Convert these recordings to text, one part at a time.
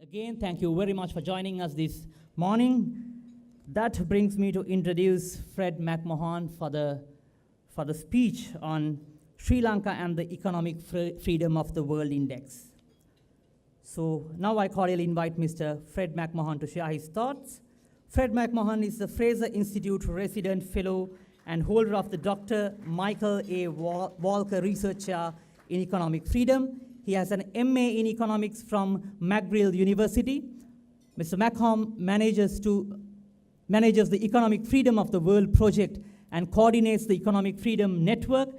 Again, thank you very much for joining us this morning. That brings me to introduce Fred McMahon for the speech on Sri Lanka and the Economic Freedom of the World Index. So now I cordially invite Mr. Fred McMahon to share his thoughts. Fred McMahon is the Fraser Institute Resident Fellow and holder of the Dr. Michael A. Walker Research Chair in Economic Freedom. He has an MA in Economics from McGill University. Mr. McMahon manages the Economic Freedom of the World project and coordinates the Economic Freedom Network,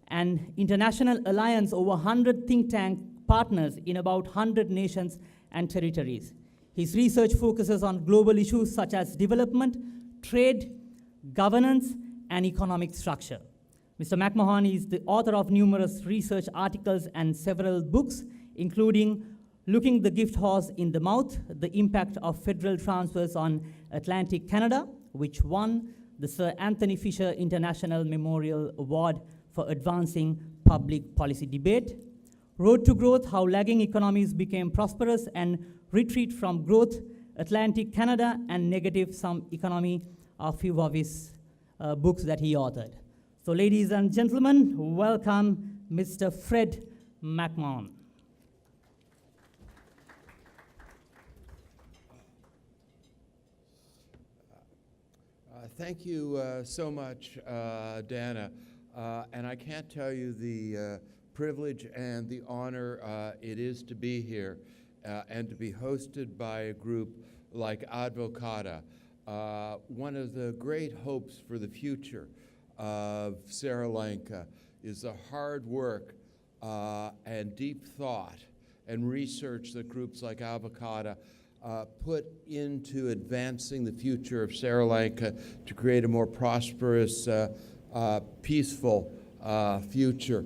an international alliance over 100 think tank partners in about 100 nations and territories. His research focuses on global issues such as development, trade, governance, and economic structure. Mr. McMahon is the author of numerous research articles and several books, including Looking the Gift Horse in the Mouth, The Impact of Federal Transfers on Atlantic Canada, which won the Sir Anthony Fisher International Memorial Award for Advancing Public Policy Debate, Road to Growth, How Lagging Economies Became Prosperous and Retreat from Growth, Atlantic Canada, and Negative Sum Economy, a few of his books that he authored. So ladies and gentlemen, welcome Mr. Fred McMahon. Thank you so much, Dana. And I can't tell you the privilege and the honor it is to be here and to be hosted by a group like Advocata. One of the great hopes for the future of Sri Lanka is the hard work and deep thought and research that groups like Advocata put into advancing the future of Sri Lanka to create a more prosperous, peaceful future.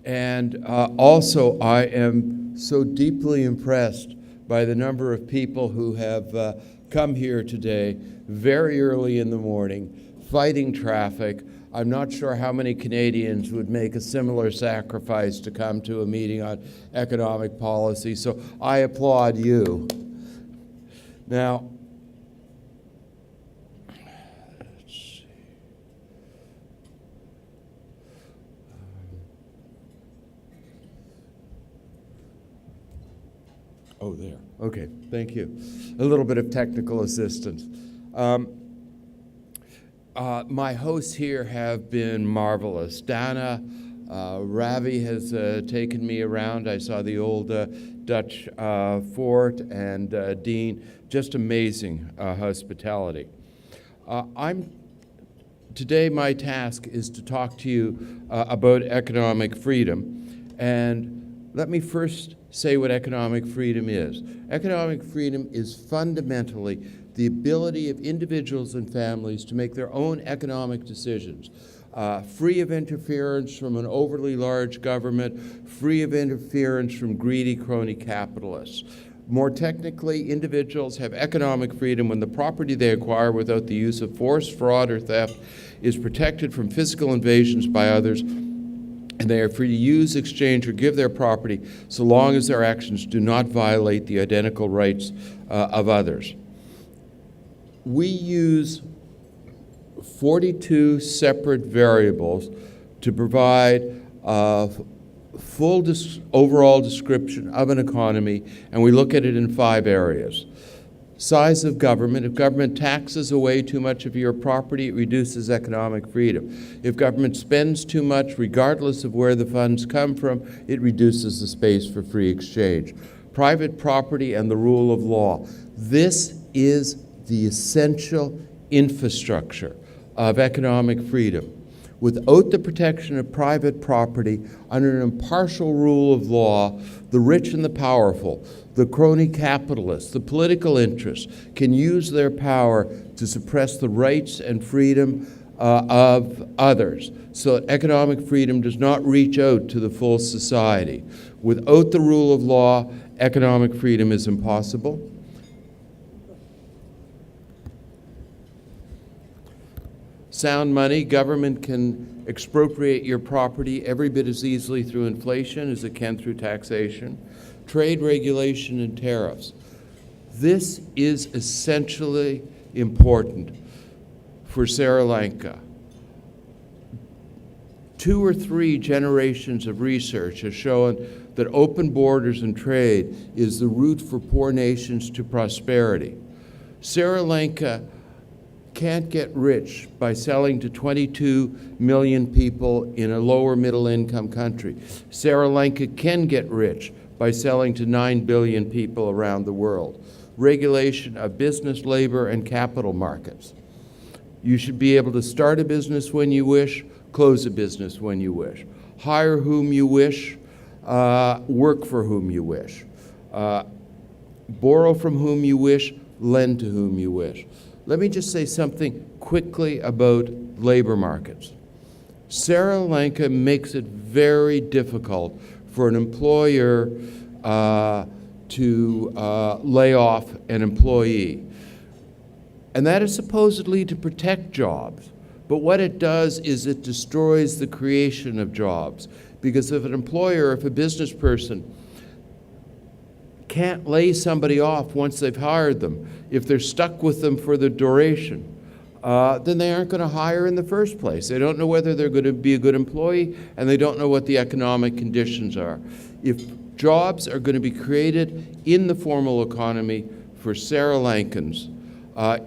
And also, I am so deeply impressed by the number of people who have come here today very early in the morning, fighting traffic. I'm not sure how many Canadians would make a similar sacrifice to come to a meeting on economic policy, so I applaud you. Now, let's see. Oh, there. Okay, thank you. A little bit of technical assistance. My hosts here have been marvelous. Dana, Ravi has taken me around. I saw the old Dutch fort, and Dean, just amazing hospitality. Today my task is to talk to you about economic freedom. And let me first say what economic freedom is. Economic freedom is fundamentally the ability of individuals and families to make their own economic decisions, free of interference from an overly large government, free of interference from greedy crony capitalists. More technically, individuals have economic freedom when the property they acquire without the use of force, fraud, or theft is protected from physical invasions by others, and they are free to use, exchange, or give their property so long as their actions do not violate the identical rights of others. We use 42 separate variables to provide a full overall description of an economy, and we look at it in 5 areas. Size of government. If government taxes away too much of your property, it reduces economic freedom. If government spends too much, regardless of where the funds come from, it reduces the space for free exchange. Private property and the rule of law. This is the essential infrastructure of economic freedom. Without the protection of private property, under an impartial rule of law, the rich and the powerful, the crony capitalists, the political interests can use their power to suppress the rights and freedom of others, so that economic freedom does not reach out to the full society. Without the rule of law, economic freedom is impossible. Sound money. Government can expropriate your property every bit as easily through inflation as it can through taxation. Trade regulation and tariffs. This is essentially important for Sri Lanka. 2 or 3 generations of research has shown that open borders and trade is the route for poor nations to prosperity. Sri Lanka can't get rich by selling to 22 million people in a lower middle income country. Sri Lanka can get rich by selling to 9 billion people around the world. Regulation of business, labor, and capital markets. You should be able to start a business when you wish, close a business when you wish, hire whom you wish, work for whom you wish, borrow from whom you wish, lend to whom you wish. Let me just say something quickly about labor markets. Sri Lanka makes it very difficult for an employer to lay off an employee. And that is supposedly to protect jobs. But what it does is it destroys the creation of jobs. Because if an employer, if a business person can't lay somebody off once they've hired them, if they're stuck with them for the duration, then they aren't going to hire in the first place. They don't know whether they're going to be a good employee, and they don't know what the economic conditions are. If jobs are going to be created in the formal economy for Sri Lankans,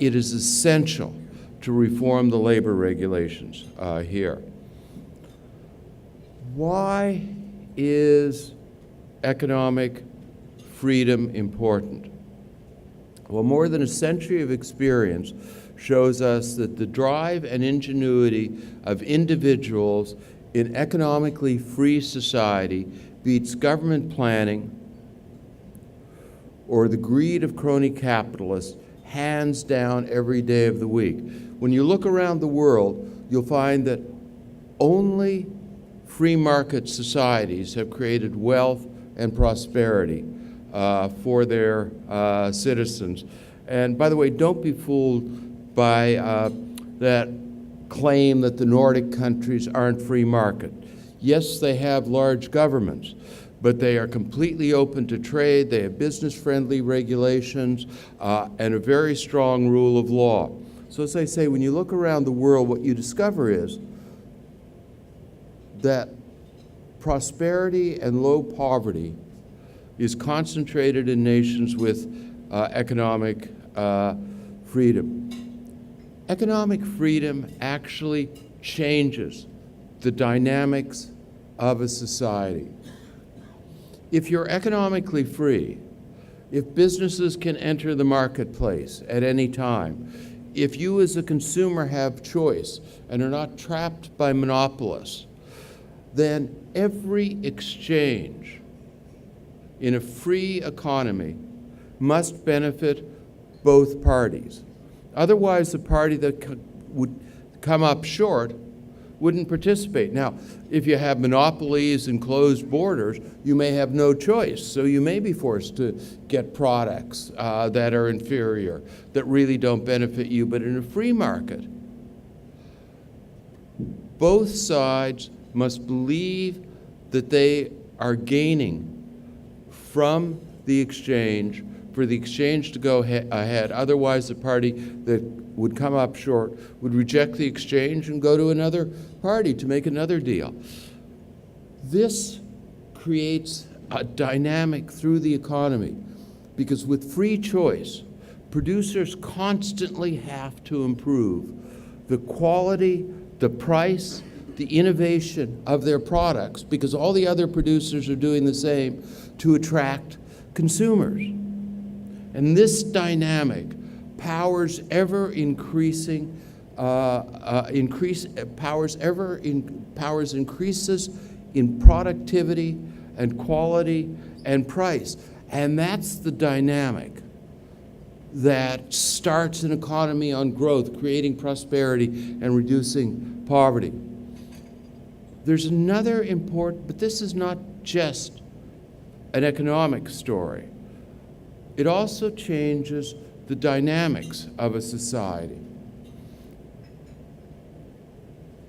it is essential to reform the labor regulations here. Why is economic freedom important? Well, more than a century of experience shows us that the drive and ingenuity of individuals in economically free society beats government planning or the greed of crony capitalists hands down every day of the week. When you look around the world, you'll find that only free market societies have created wealth and prosperity for their citizens. And by the way, don't be fooled by that claim that the Nordic countries aren't free market. Yes, they have large governments, but they are completely open to trade. They have business-friendly regulations and a very strong rule of law. So as I say, when you look around the world, what you discover is that prosperity and low poverty is concentrated in nations with economic freedom. Economic freedom actually changes the dynamics of a society. If you're economically free, if businesses can enter the marketplace at any time, if you as a consumer have choice and are not trapped by monopolists, then every exchange in a free economy must benefit both parties. Otherwise, the party that would come up short wouldn't participate. Now, if you have monopolies and closed borders, you may have no choice. So you may be forced to get products that are inferior, that really don't benefit you. But in a free market, both sides must believe that they are gaining from the exchange for the exchange to go ahead. Otherwise, the party that would come up short would reject the exchange and go to another party to make another deal. This creates a dynamic through the economy because with free choice, producers constantly have to improve the quality, the price, the innovation of their products because all the other producers are doing the same to attract consumers. And this dynamic powers increases in productivity and quality and price. And that's the dynamic that starts an economy on growth, creating prosperity and reducing poverty. There's another important, but this is not just an economic story. It also changes the dynamics of a society.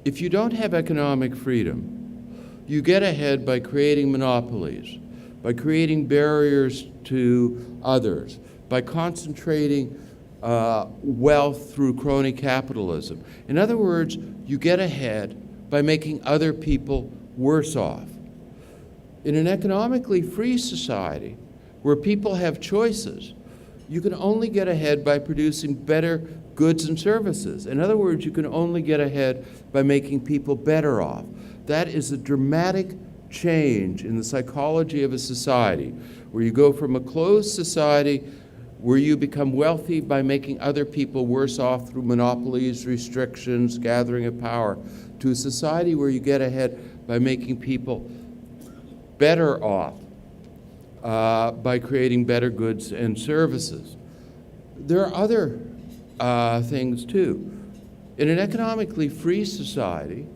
If you don't have economic freedom, you get ahead by creating monopolies. by creating barriers to others, by concentrating wealth through crony capitalism. In other words, you get ahead by making other people worse off. In an economically free society, where people have choices, you can only get ahead by producing better goods and services. In other words, you can only get ahead by making people better off. That is a dramatic change in the psychology of a society, where you go from a closed society where you become wealthy by making other people worse off through monopolies, restrictions, gathering of power, to a society where you get ahead by making people better off by creating better goods and services. There are other things too. In an economically free society,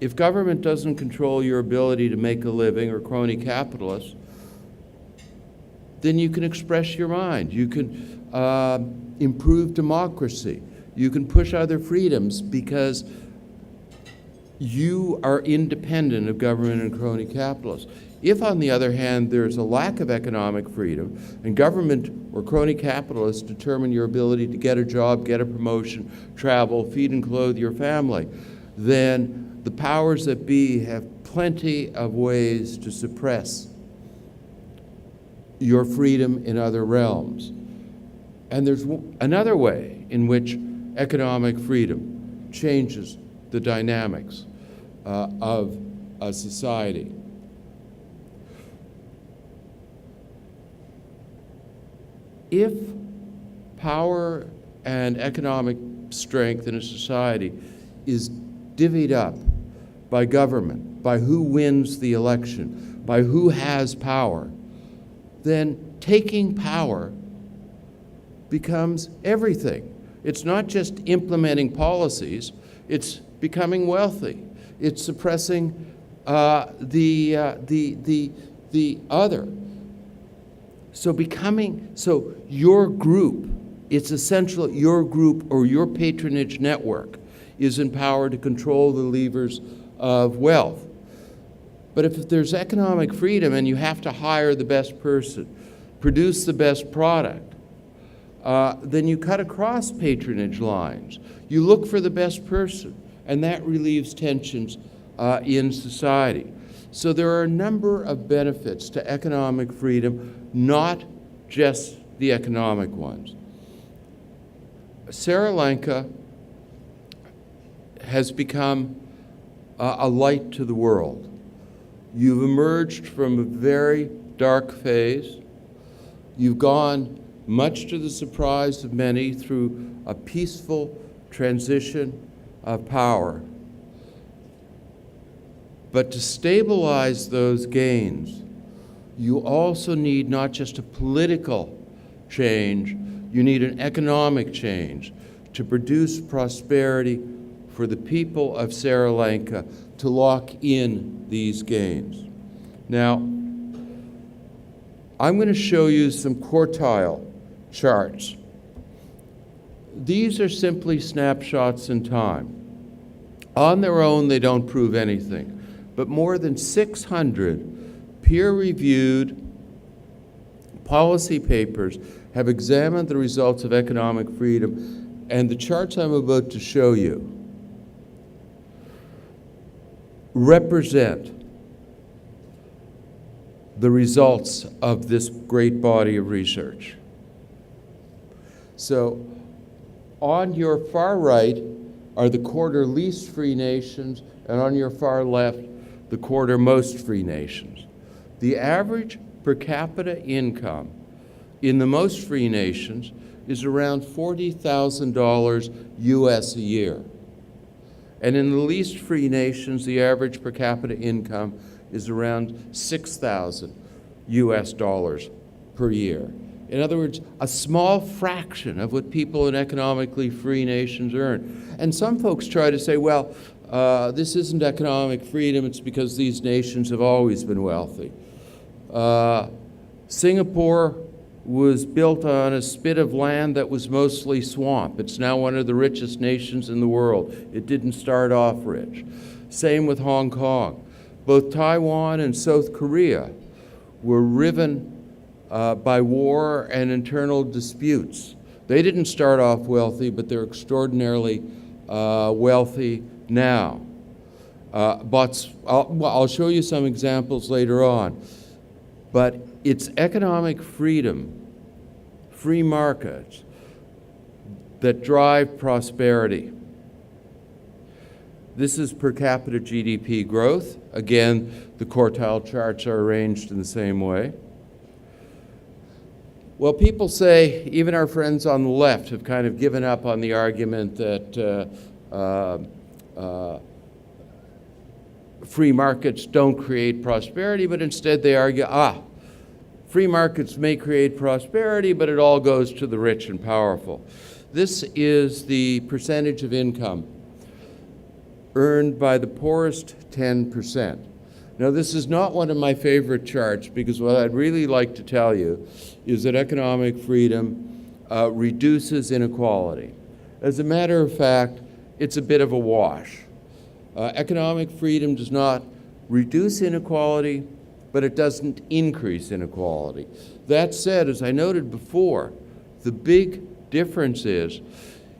if government doesn't control your ability to make a living, or crony capitalists, then you can express your mind. You can improve democracy. You can push other freedoms because you are independent of government and crony capitalists. If, on the other hand, there's a lack of economic freedom and government or crony capitalists determine your ability to get a job, get a promotion, travel, feed and clothe your family, then the powers that be have plenty of ways to suppress your freedom in other realms. And there's another way in which economic freedom changes the dynamics of a society. If power and economic strength in a society is divvied up by government, by who wins the election, by who has power, then taking power becomes everything. It's not just implementing policies, it's becoming wealthy. It's suppressing the other. So your group, it's essential your group or your patronage network is empowered to control the levers of wealth. But if there's economic freedom and you have to hire the best person, produce the best product, then you cut across patronage lines. You look for the best person, and that relieves tensions in society. So there are a number of benefits to economic freedom, not just the economic ones. Sri Lanka has become a light to the world. You've emerged from a very dark phase. You've gone, much to the surprise of many, through a peaceful transition of power. But to stabilize those gains, you also need not just a political change, you need an economic change to produce prosperity for the people of Sri Lanka to lock in these gains. Now, I'm going to show you some quartile charts. These are simply snapshots in time. On their own, they don't prove anything, but more than 600 peer-reviewed policy papers have examined the results of economic freedom, and the charts I'm about to show you represent the results of this great body of research. So on your far right are the quarter least free nations, and on your far left, the quarter most free nations. The average per capita income in the most free nations is around $40,000 US a year. And in the least free nations, the average per capita income is around $6,000 US dollars per year. In other words, a small fraction of what people in economically free nations earn. And some folks try to say, well, this isn't economic freedom, it's because these nations have always been wealthy. Singapore was built on a spit of land that was mostly swamp. It's now one of the richest nations in the world. It didn't start off rich. Same with Hong Kong. Both Taiwan and South Korea were riven by war and internal disputes. They didn't start off wealthy, but they're extraordinarily wealthy now. I'll show you some examples later on. But it's economic freedom, free markets, that drive prosperity. This is per capita GDP growth. Again, the quartile charts are arranged in the same way. Well, people say, even our friends on the left have kind of given up on the argument that free markets don't create prosperity, but instead they argue, free markets may create prosperity, but it all goes to the rich and powerful. This is the percentage of income earned by the poorest 10%. Now, this is not one of my favorite charts, because what I'd really like to tell you is that economic freedom reduces inequality. As a matter of fact, it's a bit of a wash. Economic freedom does not reduce inequality, but it doesn't increase inequality. That said, as I noted before, the big difference is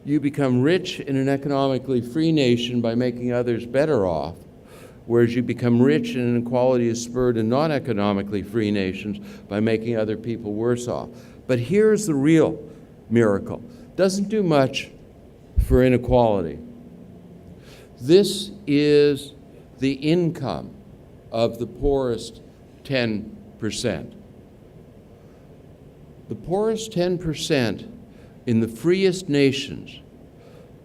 you become rich in an economically free nation by making others better off, whereas you become rich and inequality is spurred in non-economically free nations by making other people worse off. But here's the real miracle. Doesn't do much for inequality. This is the income of the poorest 10%. The poorest 10% in the freest nations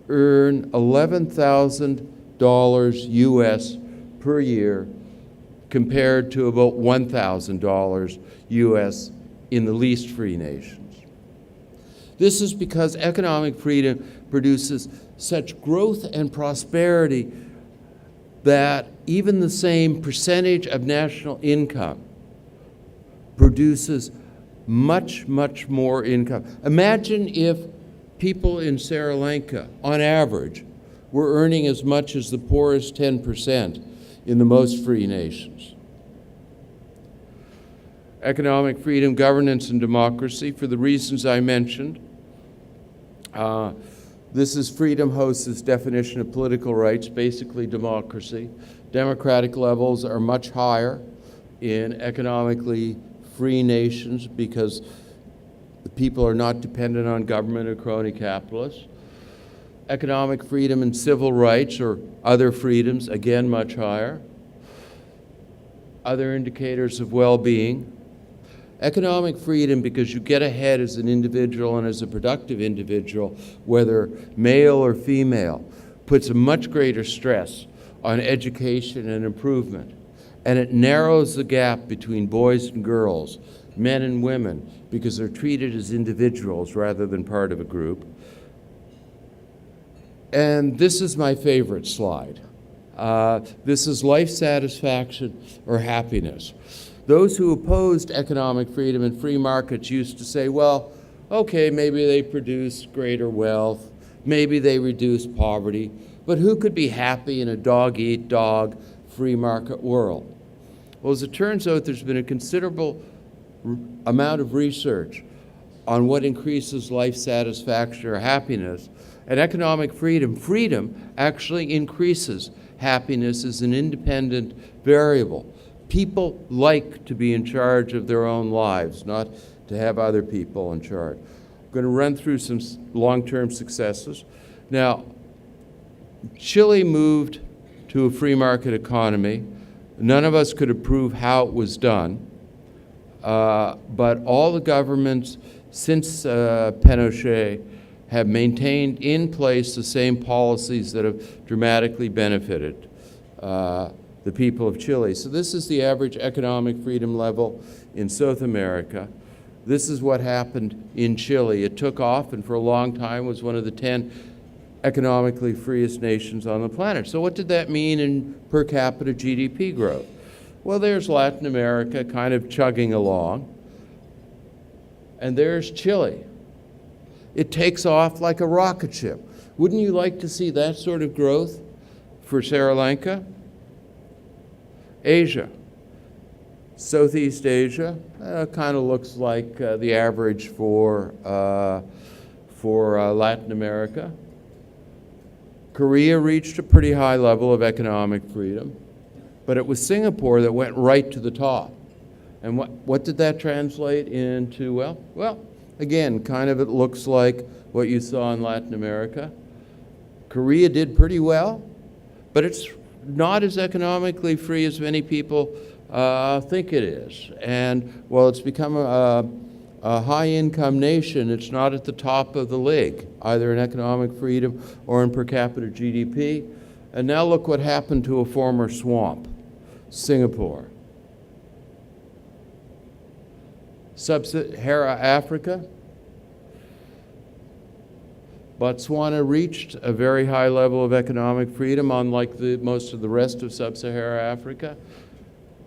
earn $11,000 US per year, compared to about $1,000 US in the least free nations. This is because economic freedom produces such growth and prosperity that even the same percentage of national income produces much, much more income. Imagine if people in Sri Lanka, on average, were earning as much as the poorest 10% in the most free nations. Economic freedom, governance, and democracy, for the reasons I mentioned. This is Freedom House's definition of political rights, basically democracy. Democratic levels are much higher in economically free nations because the people are not dependent on government or crony capitalists. Economic freedom and civil rights, or other freedoms, again much higher. Other indicators of well-being. Economic freedom because you get ahead as an individual and as a productive individual, whether male or female, puts a much greater stress on education and improvement. And it narrows the gap between boys and girls, men and women, because they're treated as individuals rather than part of a group. And this is my favorite slide. This is life satisfaction or happiness. Those who opposed economic freedom and free markets used to say, well, okay, maybe they produce greater wealth, maybe they reduce poverty, but who could be happy in a dog-eat-dog free market world? Well, as it turns out, there's been a considerable amount of research on what increases life satisfaction or happiness, and economic freedom. Freedom actually increases happiness as an independent variable. People like to be in charge of their own lives, not to have other people in charge. I'm going to run through some long-term successes. Now, Chile moved to a free market economy. None of us could approve how it was done, but all the governments since Pinochet have maintained in place the same policies that have dramatically benefited the people of Chile. So this is the average economic freedom level in South America. This is what happened in Chile. It took off and for a long time was one of the 10 economically freest nations on the planet. So what did that mean in per capita GDP growth? Well, there's Latin America kind of chugging along, and there's Chile. It takes off like a rocket ship. Wouldn't you like to see that sort of growth for Sri Lanka? Asia. Southeast Asia kind of looks like the average for Latin America. Korea reached a pretty high level of economic freedom, but it was Singapore that went right to the top. And what did that translate into? Well, again, kind of it looks like what you saw in Latin America. Korea did pretty well, but it's not as economically free as many people think it is. And while it's become a high-income nation, it's not at the top of the league, either in economic freedom or in per capita GDP. And now look what happened to a former swamp, Singapore. Sub-Saharan Africa, Botswana reached a very high level of economic freedom, unlike most of the rest of Sub-Saharan Africa.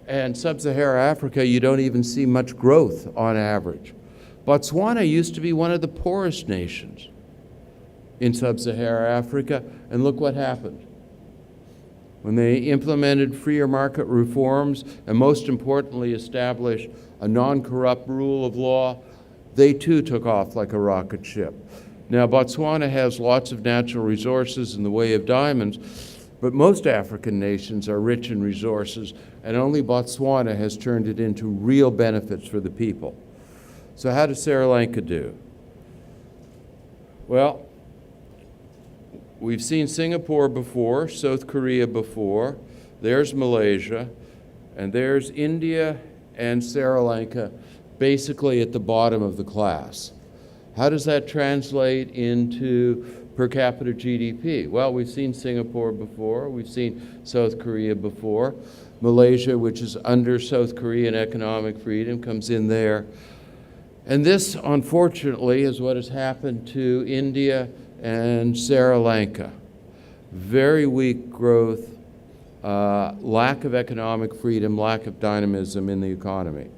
And Sub-Saharan Africa, you don't even see much growth on average. Botswana used to be one of the poorest nations in Sub-Saharan Africa, and look what happened. When they implemented freer market reforms, and most importantly established a non-corrupt rule of law, they too took off like a rocket ship. Now, Botswana has lots of natural resources in the way of diamonds, but most African nations are rich in resources, and only Botswana has turned it into real benefits for the people. So how does Sri Lanka do? Well, we've seen Singapore before, South Korea before, there's Malaysia, and there's India and Sri Lanka basically at the bottom of the class. How does that translate into per capita GDP? Well, we've seen Singapore before, we've seen South Korea before. Malaysia, which is under South Korea in economic freedom, comes in there. And this, unfortunately, is what has happened to India and Sri Lanka. Very weak growth, lack of economic freedom, lack of dynamism in the economy.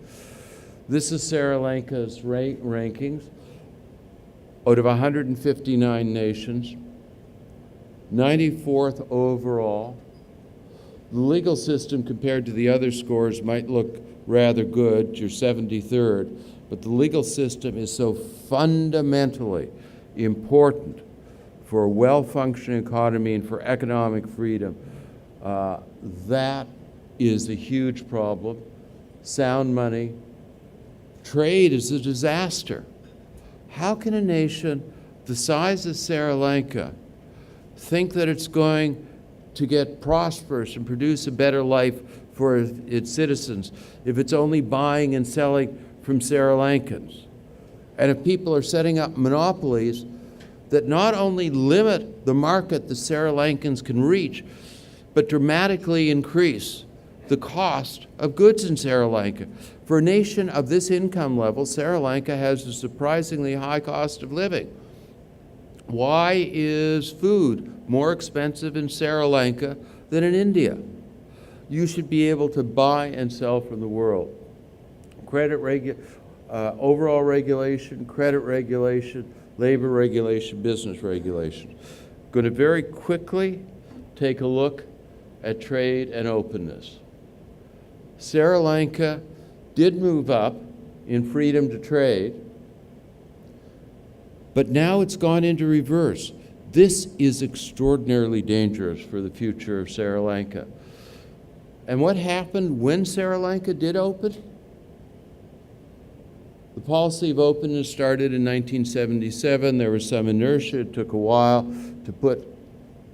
This is Sri Lanka's rankings. Out of 159 nations, 94th overall. The legal system compared to the other scores might look rather good, you're 73rd, but the legal system is so fundamentally important for a well-functioning economy and for economic freedom. That is a huge problem. Sound money. Trade is a disaster. How can a nation the size of Sri Lanka think that it's going to get prosperous and produce a better life for its citizens if it's only buying and selling from Sri Lankans? And if people are setting up monopolies that not only limit the market the Sri Lankans can reach, but dramatically increase the cost of goods in Sri Lanka. For a nation of this income level, Sri Lanka has a surprisingly high cost of living. Why is food more expensive in Sri Lanka than in India? You should be able to buy and sell from the world. Overall regulation, credit regulation, labor regulation, business regulation. I'm going to very quickly take a look at trade and openness. Sri Lanka did move up in freedom to trade, but now it's gone into reverse. This is extraordinarily dangerous for the future of Sri Lanka. And what happened when Sri Lanka did open? The policy of openness started in 1977. There was some inertia. It took a while to put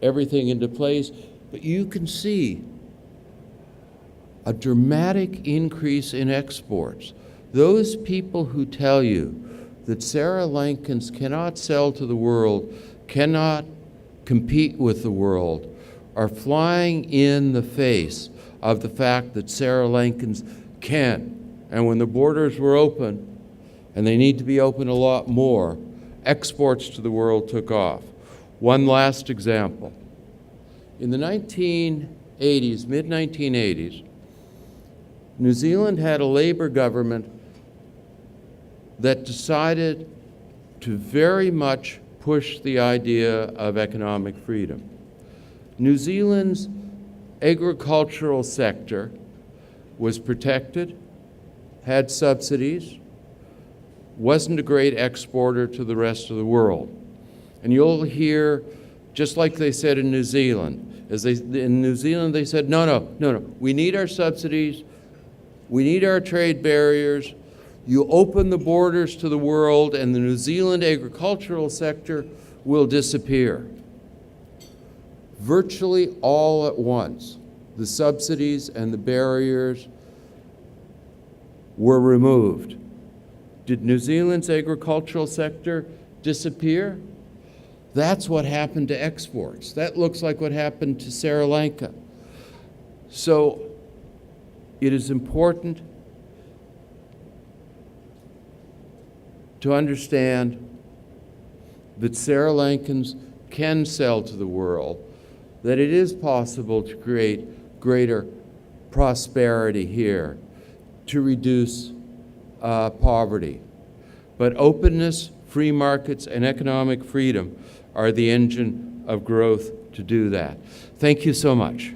everything into place. But you can see a dramatic increase in exports. Those people who tell you that Sri Lankans cannot sell to the world, cannot compete with the world, are flying in the face of the fact that Sri Lankans can. And when the borders were open, and they need to be open a lot more, exports to the world took off. One last example. In the 1980s, mid-1980s, New Zealand had a Labour government that decided to very much push the idea of economic freedom. New Zealand's agricultural sector was protected, had subsidies, wasn't a great exporter to the rest of the world. And you'll hear, just like they said in New Zealand, in New Zealand they said, no, we need our subsidies, we need our trade barriers. You open the borders to the world and the New Zealand agricultural sector will disappear. Virtually all at once, the subsidies and the barriers were removed. Did New Zealand's agricultural sector disappear? That's what happened to exports. That looks like what happened to Sri Lanka. So it is important to understand that Sri Lankans can sell to the world, that it is possible to create greater prosperity here, to reduce poverty. But openness, free markets, and economic freedom are the engine of growth to do that. Thank you so much.